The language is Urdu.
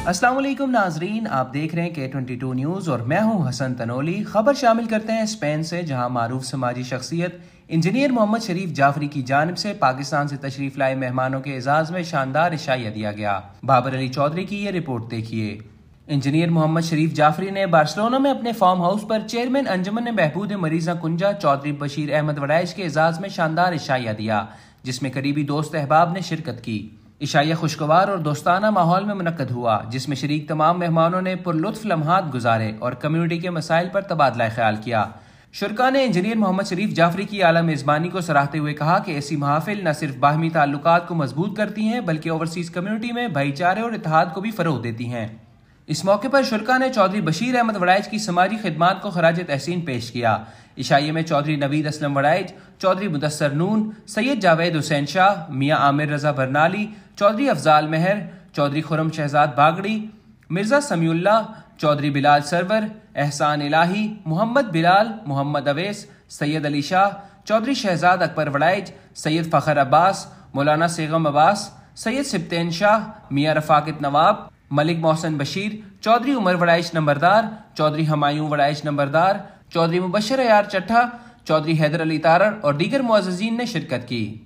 السلام علیکم ناظرین، آپ دیکھ رہے ہیں K22 نیوز اور میں ہوں حسن تنولی۔ خبر شامل کرتے ہیں اسپین سے، جہاں معروف سماجی شخصیت انجینئر محمد شریف جعفری کی جانب سے پاکستان سے تشریف لائے مہمانوں کے اعزاز میں شاندار عشائیہ دیا گیا۔ بابر علی چودھری کی یہ رپورٹ دیکھیے۔ انجینئر محمد شریف جعفری نے بارسلونا میں اپنے فارم ہاؤس پر چیئرمین انجمن بہبود مریضاں کنجا چودھری بشیر احمد وڑائچ کے اعزاز میں شاندار عشائیہ دیا، جس میں قریبی دوست احباب نے شرکت کی۔ عشائیہ خوشگوار اور دوستانہ ماحول میں منعقد ہوا، جس میں شریک تمام مہمانوں نے پرلطف لمحات گزارے اور کمیونٹی کے مسائل پر تبادلہ خیال کیا۔ شرکاء نے انجینئر محمد شریف جعفری کی اعلیٰ میزبانی کو سراہتے ہوئے کہا کہ ایسی محافل نہ صرف باہمی تعلقات کو مضبوط کرتی ہیں بلکہ اوورسیز کمیونٹی میں بھائی چارے اور اتحاد کو بھی فروغ دیتی ہیں۔ اس موقع پر شرکاء نے چودھری بشیر احمد وڑائچ کی سماجی خدمات کو خراج تحسین پیش کیا۔ عشائیے میں چودھری نوید اسلم وڑائچ، چودھری مدثر نون، سید جاوید حسین شاہ، میاں عامر رضا برنالی، چودھری افضال مہر، چودھری خرم شہزاد باگڑی، مرزا سمیع اللہ، چودھری بلال سرور، احسان الہی، محمد بلال، محمد اویس، سید علی شاہ، چودھری شہزاد اکبر وڑائچ، سید فخر عباس، مولانا سیغم عباس، سید سبطین شاہ، میاں رفاقت نواب، ملک محسن بشیر، چودھری عمر وڑائچ نمبردار، چودھری ہمایوں وڑائچ نمبردار، چودھری مبشر عیار چٹھا، چودھری حیدر علی تارڑ اور دیگر معززین نے شرکت کی۔